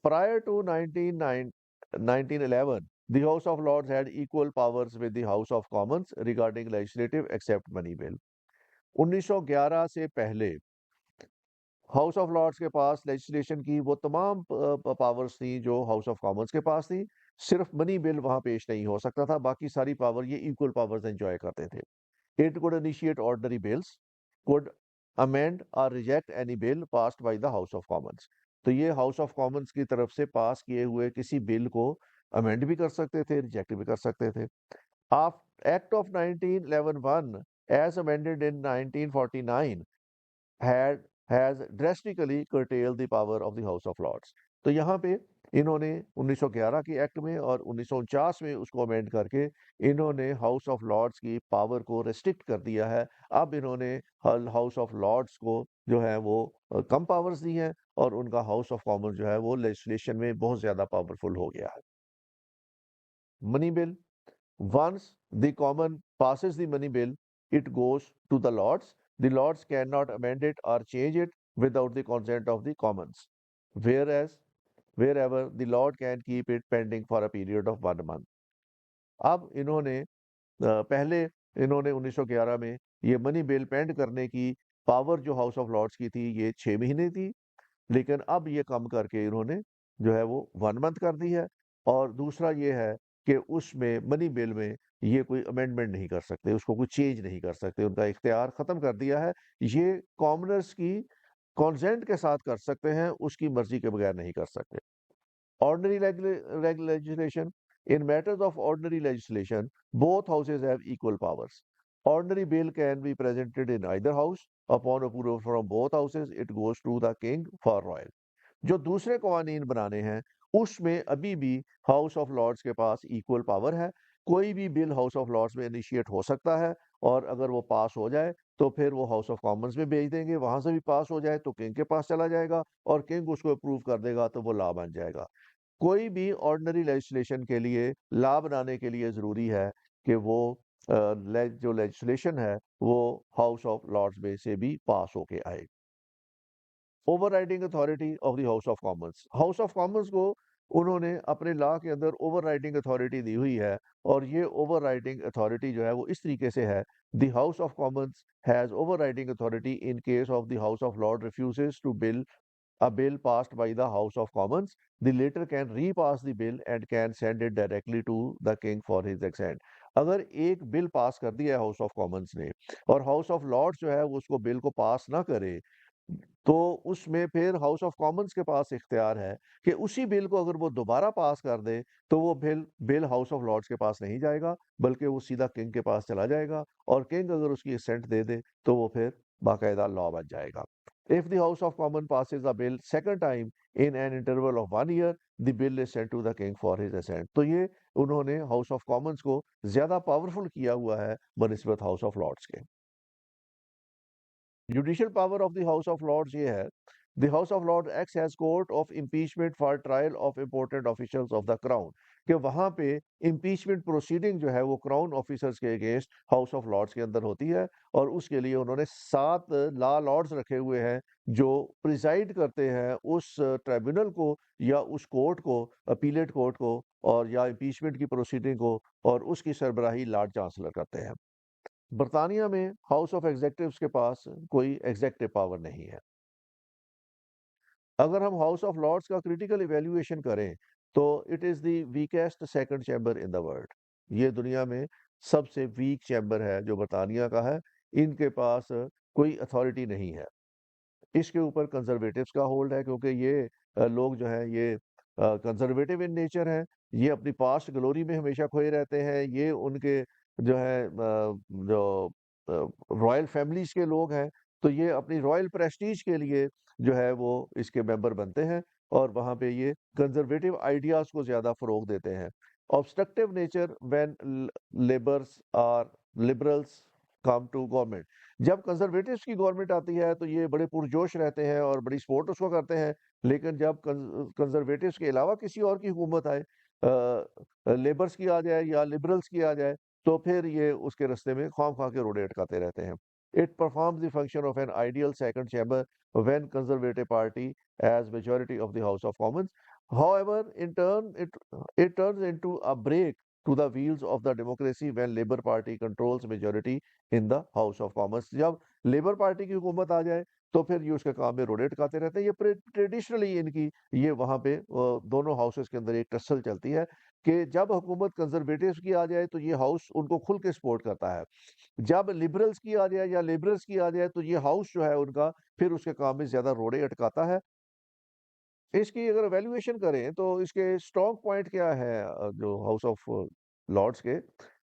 Prior to 1911 the House of Lords had equal powers with the House of Commons regarding legislative except money bill। 1911 से पहले हाउस ऑफ लॉर्ड्स के पास लेजिस्लेशन की वो तमाम पावर्स थी जो हाउस ऑफ कॉमन्स के पास थी। सिर्फ मनी बिल वहां पेश नहीं हो सकता था, बाकी सारी पावर ये इक्वल पावर्स एंजॉय करते थे। It could initiate ordinary bills, could amend और reject any bill passed by the house of Commons. तो ये हाउस ऑफ कॉमन्स की तरफ से पास किए हुए किसी बिल को अमेंड भी कर सकते थे, रिजेक्ट भी कर सकते थे। आप act of 1911 as amended in 1949 had has drastically curtailed the power of the House of Lords। तो यहाँ पे इन्होंने 1911 के एक्ट में और 1949 में उसको अमेंड करके इन्होंने हाउस ऑफ लॉर्ड्स की पावर को रेस्ट्रिक्ट कर दिया है। अब इन्होंने हाउस ऑफ लॉर्ड्स को जो है वो कम पावर्स दी हैं और उनका हाउस ऑफ कॉमन्स जो है वो लेजिस्लेशन में बहुत ज्यादा पावरफुल हो गया है। Money bill, Once the common passes the money bill, it goes to the lords. The lords cannot amend it or change it without the consent of the commons. Whereas wherever the lord can keep it pending for a period of 1 month. अब इन्होंने पहले इन्होंने 1911 में ये money bill पेंड करने की power जो house of lords की थी ये 6 महीने थी, लेकिन अब ये कम करके इन्होंने जो है वो 1 मंथ कर दी है। और दूसरा ये है कि उसमें मनी बिल में ये कोई अमेंडमेंट नहीं कर सकते, उसको कोई चेंज नहीं कर सकते, उनका इख्तियार खत्म कर दिया है। ये कॉमनर्स की कॉन्सेंट के साथ कर सकते हैं, उसकी मर्जी के बगैर नहीं कर सकते। Ordinary legislation. In matters of ordinary legislation, both houses have equal powers. Ordinary bill can be presented in either house. Upon approval from both houses, it goes to the king for royal. जो दूसरे कवानीन बनाने हैं उसमें अभी भी house of Lord's के पास equal power है। कोई भी बिल हाउस ऑफ लॉर्ड्स में इनिशिएट हो सकता है और अगर वो पास हो जाए तो फिर वो हाउस ऑफ कॉमन्स में भेज देंगे, वहां से भी पास हो जाए तो किंग के पास चला जाएगा और किंग उसको अप्रूव कर देगा तो वो लॉ बन जाएगा। कोई भी ऑर्डिनरी लेजिस्लेशन के लिए लॉ बनाने के लिए ज़रूरी है कि वो जो लेजिस्लेशन है वो हाउस ऑफ लॉर्ड्स में से भी पास होके आए। Overriding authority of the house of Commons को उन्होंने अपने लॉ के अंदर ओवरराइडिंग अथॉरिटी दी हुई है और ये ओवरराइडिंग अथॉरिटी जो है वो इस तरीके से है, the house of Commons has overriding authority in case of the house of Lord refuses to bill a bill passed by the House of Commons, the latter can repass the bill and can send it directly to the king for his assent. अगर एक bill pass कर दिया है house of Commons ने और house of Lord's जो है वो उसको बिल को पास ना करे, तो उसमें फिर हाउस ऑफ कॉमन्स के पास इख्तियार है कि उसी बिल को अगर वो दोबारा पास कर दे तो वो bill bill House of Lord's के पास नहीं जाएगा बल्कि वो सीधा किंग के पास चला जाएगा और किंग अगर उसकी असेंट दे दे तो वो फिर बाकायदा लॉ बन जाएगा। If the House of Commons passes a bill second time in an interval of 1 year, the bill is sent to the king for his assent. तो ये उन्होंने हाउस ऑफ कॉमन्स को ज्यादा पावरफुल किया हुआ है बनिस्बत हाउस ऑफ लॉर्ड्स के। Judicial power of the house of Lord's ये है, the house of Lords acts as court of impeachment for trial of important officials of the Crown, कि वहां पे इम्पीचमेंट प्रोसीडिंग जो है वो क्राउन ऑफिसर्स के अगेंस्ट हाउस ऑफ लॉर्ड्स के अंदर होती है और उसके लिए उन्होंने 7 लॉ लॉर्ड्स रखे हुए हैं जो प्रिजाइड करते हैं उस ट्राइब्यूनल को या उस कोर्ट को, अपीलेट कोर्ट को और या इम्पीचमेंट की प्रोसीडिंग को, और उसकी सरबराही लॉर्ड चांसलर करते हैं। बरतानिया में हाउस ऑफ एग्जेक्टिव्स के पास कोई एग्जेक्टिव पावर नहीं है। अगर हम हाउस ऑफ लॉर्ड्स का क्रिटिकल इवेल्युएशन करें तो it is the weakest second chamber in the world. ये दुनिया में सबसे वीक चैम्बर है जो बरतानिया का है। इनके पास कोई अथॉरिटी नहीं है। इसके ऊपर कंजर्वेटिव्स का होल्ड है क्योंकि ये लोग जो है ये कंजर्वेटिव इन नेचर है, ये अपनी पास्ट ग्लोरी में हमेशा खोए रहते हैं। ये उनके जो है जो रॉयल फैमिलीज के लोग हैं तो ये अपनी रॉयल प्रेस्टीज के लिए जो है वो इसके मेंबर बनते हैं और वहाँ पे ये कंजर्वेटिव आइडियाज को ज्यादा फरोग देते हैं। Obstructive nature when Labours or Liberals come to government, जब कंजर्वेटिव्स की गवर्नमेंट आती है तो ये बड़े पुरजोश रहते हैं और बड़ी सपोर्ट उसको करते हैं, लेकिन जब कंजर्वेटिव्स के अलावा किसी और की हुकूमत आए, लेबर्स की आ जाए या लिबरल्स की आ जाए, तो फिर ये उसके रास्ते में खाम खा के रोड़े अटकाते रहते हैं। It performs the function of an ideal second chamber when Conservative Party as majority of the house of Commons, however in turn it turns into a break to the wheels of the democracy when Labour Party controls majority in the House of Commons। जब labour party की हुकूमत आ जाए तो फिर ये उसके काम में रोड़े अटकाते रहते हैं। ये ट्रेडिशनली इनकी ये वहाँ पे दोनों हाउसेस के अंदर एक टसल चलती है कि जब हुकूमत कंजर्वेटिव्स की आ जाए तो ये हाउस उनको खुल के सपोर्ट करता है, जब लिबरल्स की आ जाए या लिबरल्स की आ जाए तो ये हाउस जो है उनका फिर उसके काम में ज्यादा रोड़े अटकाता है। इसकी अगर वैल्यूएशन करें तो इसके स्ट्रॉन्ग पॉइंट क्या है जो हाउस ऑफ लॉर्ड्स के,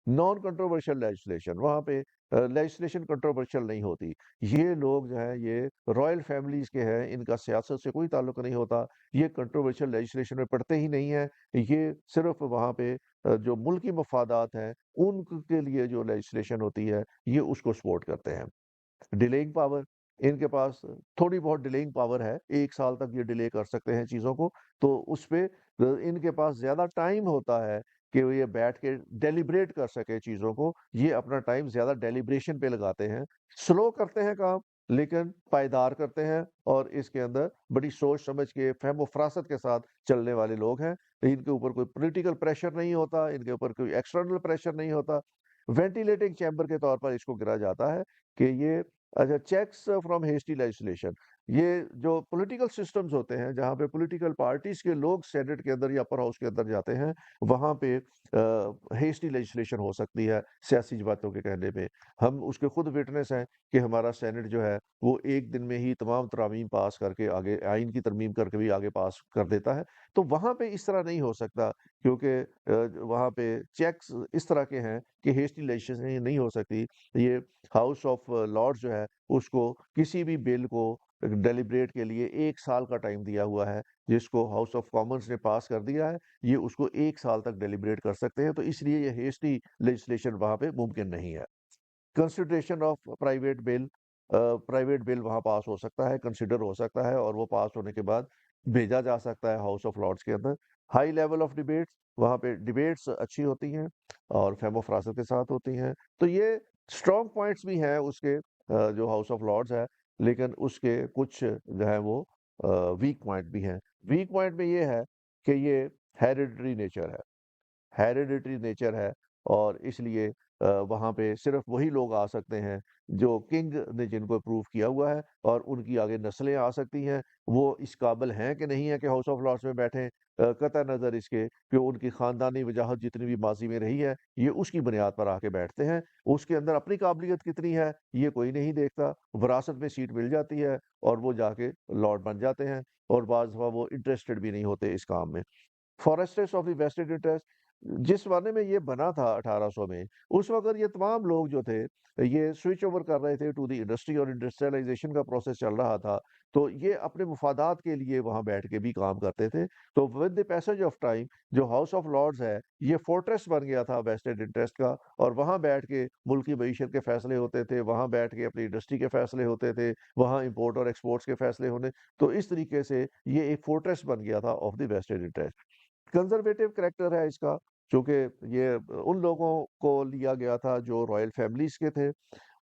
नॉन कंट्रोवर्शियल लेजिस्लेशन, वहाँ पे लेजिस्लेशन कंट्रोवर्शियल नहीं होती। ये लोग जो है ये रॉयल फैमिलीज के हैं, इनका सियासत से कोई ताल्लुक नहीं होता, ये कंट्रोवर्शियल लेजिस्लेशन में पढ़ते ही नहीं है। ये सिर्फ वहाँ पे जो मुल्की मफादात हैं उनके लिए जो लेजिस्लेशन होती है ये उसको सपोर्ट करते हैं। डिलेइंग पावर, इनके पास थोड़ी बहुत डिलेइंग पावर है, 1 साल तक ये डिले कर सकते हैं चीज़ों को, तो उस पे इनके पास ज़्यादा टाइम होता है कि वो ये बैठ के डेलिब्रेट कर सके चीज़ों को, ये अपना टाइम ज़्यादा डेलिब्रेशन पे लगाते हैं। स्लो करते हैं काम, लेकिन पायदार करते हैं और इसके अंदर बड़ी सोच समझ के, फ़हम और फ़रासत के साथ चलने वाले लोग हैं। इनके ऊपर कोई पॉलिटिकल प्रेशर नहीं होता, इनके ऊपर कोई एक्सटर्नल प्रेशर नहीं होता। वेंटिलेटिंग चैम्बर के तौर पर इसको गिना जाता है कि ये अच्छा, चेक्स फ्रॉम हेस्टी लेजिस्लेशन, ये जो पॉलिटिकल सिस्टम्स होते हैं जहाँ पे पॉलिटिकल पार्टीज के लोग सेनेट के अंदर या अपर हाउस के अंदर जाते हैं, वहाँ पे हेस्टी लेजिस्लेशन हो सकती है सियासी बातों के कहने पे। हम उसके खुद विटनेस हैं कि हमारा सेनेट जो है वो एक दिन में ही तमाम तरामीम पास करके आगे आइन की तरमीम करके भी आगे पास कर देता है। तो वहाँ पे इस तरह नहीं हो सकता, क्योंकि वहाँ पे चेक्स इस तरह के हैं कि हेस्टी लेजिस्लेशन नहीं हो सकती। ये हाउस ऑफ लॉर्ड्स जो है उसको किसी भी बिल को डेलिब्रेट के लिए 1 साल का टाइम दिया हुआ है, जिसको हाउस ऑफ कॉमन्स ने पास कर दिया है, ये उसको 1 साल तक डेलिब्रेट कर सकते हैं, तो इसलिए ये हेस्टी लेजिस्लेशन वहाँ पे मुमकिन नहीं है। कंसिडरेशन ऑफ प्राइवेट बिल वहाँ पास हो सकता है, कंसिडर हो सकता है और वो पास होने के बाद भेजा जा सकता है हाउस ऑफ लॉर्ड्स के अंदर। हाई लेवल ऑफ डिबेट्स, वहाँ पे डिबेट्स अच्छी होती हैं और फ़हम-ओ-फ़रासत के साथ होती हैं। तो ये स्ट्रॉन्ग पॉइंट्स भी हैं उसके, जो हाउस ऑफ लॉर्ड्स है, लेकिन उसके कुछ जो है वो वीक पॉइंट भी हैं। वीक पॉइंट में ये है कि ये हेरिडिटरी नेचर है और इसलिए वहाँ पे सिर्फ वही लोग आ सकते हैं जो किंग ने जिनको अप्रूव किया हुआ है, और उनकी आगे नस्लें आ सकती हैं। वो इस काबिल हैं कि नहीं है कि हाउस ऑफ लॉर्ड्स में बैठें, कतई नज़र इसके कि उनकी ख़ानदानी वजाहत जितनी भी माज़ी में रही है, ये उसकी बुनियाद पर आके बैठते हैं। उसके अंदर अपनी काबिलियत कितनी है, ये कोई नहीं देखता। विरासत में सीट मिल जाती है और वो जाके लॉर्ड बन जाते हैं, और बाज़ दफ़ा वो इंटरेस्टेड भी नहीं होते इस काम में। Forester's of the vested interest, जिस ज़माने में ये बना था 1800 में, उस वक़्त ये तमाम लोग जो थे, ये स्विच ओवर कर रहे थे टू द इंडस्ट्री और इंडस्ट्रियलाइज़ेशन का प्रोसेस चल रहा था, तो ये अपने मफ़ादात के लिए वहाँ बैठ के भी काम करते थे। तो with the passage of time जो हाउस ऑफ लॉर्ड्स है, ये फोर्ट्रेस बन गया था वेस्टेड इंटरेस्ट का, और वहाँ बैठ के मुल्क की मईशत के फ़ैसले होते थे, वहाँ बैठ के अपनी इंडस्ट्री के फ़ैसले होते थे, वहाँ इम्पोर्ट और एक्सपोर्ट्स के फ़ैसले होने, तो इस तरीके से ये एक फोर्ट्रेस बन गया था of the vested interest. Conservative character है इसका, चूँकि ये उन लोगों को लिया गया था जो रॉयल फैमिलीज़ के थे,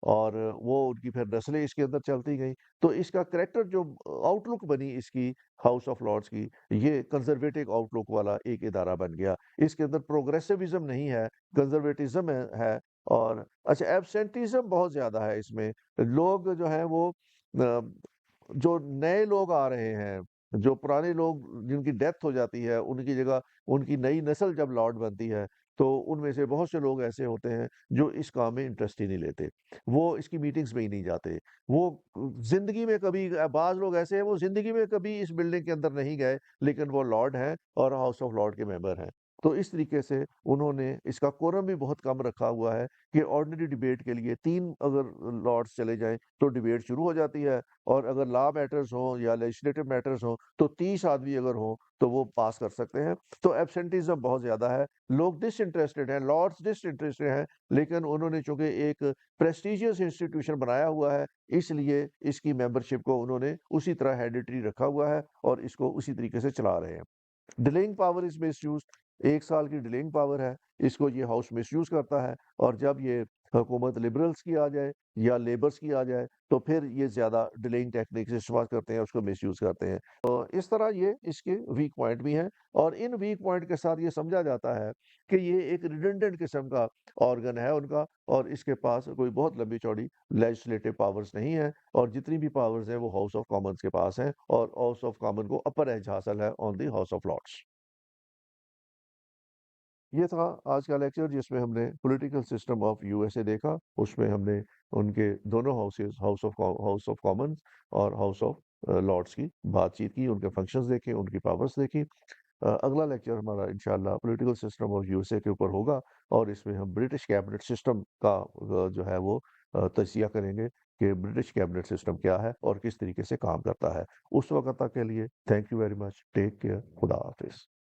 और वो उनकी फिर नस्लें इसके अंदर चलती गईं। तो इसका करैक्टर जो आउटलुक बनी इसकी हाउस ऑफ लॉर्ड्स की, ये कंजर्वेटिव आउटलुक वाला एक इदारा बन गया। इसके अंदर प्रोग्रेसिविज़्म नहीं है, कंजर्वेटिज़्म है। और अच्छा, एब्सेंटिज़्म बहुत ज़्यादा है इसमें। लोग जो हैं वो जो नए लोग आ रहे हैं, जो पुराने लोग जिनकी डेथ हो जाती है, उनकी जगह उनकी नई नस्ल जब लॉर्ड बनती है, तो उनमें से बहुत से लोग ऐसे होते हैं जो इस काम में इंटरेस्ट ही नहीं लेते। वो इसकी मीटिंग्स में ही नहीं जाते। वो ज़िंदगी में कभी, बाज़ लोग ऐसे हैं वो ज़िंदगी में कभी इस बिल्डिंग के अंदर नहीं गए, लेकिन वो लॉर्ड हैं और हाउस ऑफ लॉर्ड के मेंबर हैं। तो इस तरीके से उन्होंने इसका कोरम भी बहुत कम रखा हुआ है कि ऑर्डिनरी डिबेट के लिए 3 अगर लॉर्ड्स चले जाएँ, तो डिबेट शुरू हो जाती है, और अगर लॉ मैटर्स हों या लेजिस्लेटिव मैटर्स हों, तो 30 आदमी अगर हों, तो वो पास कर सकते हैं। तो एब्सेंटिज़्म बहुत ज़्यादा है। लोग डिसइंटरेस्टेड हैं, लॉर्ड्स डिसइंटरेस्टेड हैं, लेकिन उन्होंने चूँकि एक प्रेस्टीजियस इंस्टीट्यूशन बनाया हुआ है, इसलिए इसकी मेंबरशिप को उन्होंने उसी तरह हेरिडिटरी रखा हुआ है और इसको उसी तरीके से चला रहे हैं। डिलेइंग पावर इज़ मिसयूज़्ड, 1 साल की डिलेइंग पावर है, इसको ये हाउस मिसयूज़ करता है, और जब ये हुकूमत लिबरल्स की आ जाए या लेबर्स की आ जाए, तो फिर ये ज़्यादा डिलेइंग टेक्निक्स इस्तेमाल करते हैं, उसको मिसयूज़ करते हैं। तो इस तरह ये इसके वीक पॉइंट भी हैं, और इन वीक पॉइंट के साथ ये समझा जाता है कि ये एक रिडंडेंट किस्म का ऑर्गन है उनका, और इसके पास कोई बहुत लंबी-चौड़ी लेजिस्लेटिव पावर्स नहीं है, और जितनी भी पावर्स हैं वो हाउस ऑफ कॉमन्स के पास हैं, और हाउस ऑफ कॉमन को अपर एज हासिल है on the house of Lord's. ये था आज का लेक्चर, जिसमें हमने पॉलिटिकल सिस्टम ऑफ यूएसए देखा। उसमें हमने उनके दोनों हाउसेस, हाउस ऑफ कॉमन्स और हाउस ऑफ लॉर्ड्स की बातचीत की, उनके फंक्शंस देखे, उनकी पावर्स देखी। अगला लेक्चर हमारा इंशाल्लाह पॉलिटिकल सिस्टम ऑफ यूएसए के ऊपर होगा, और इसमें हम ब्रिटिश कैबिनेट सिस्टम का जो है वो तजिया करेंगे कि ब्रिटिश कैबिनेट सिस्टम क्या है और किस तरीके से काम करता है। उस वक़्त तक के लिए thank you very much. Take care. खुदा हाफ़िज़।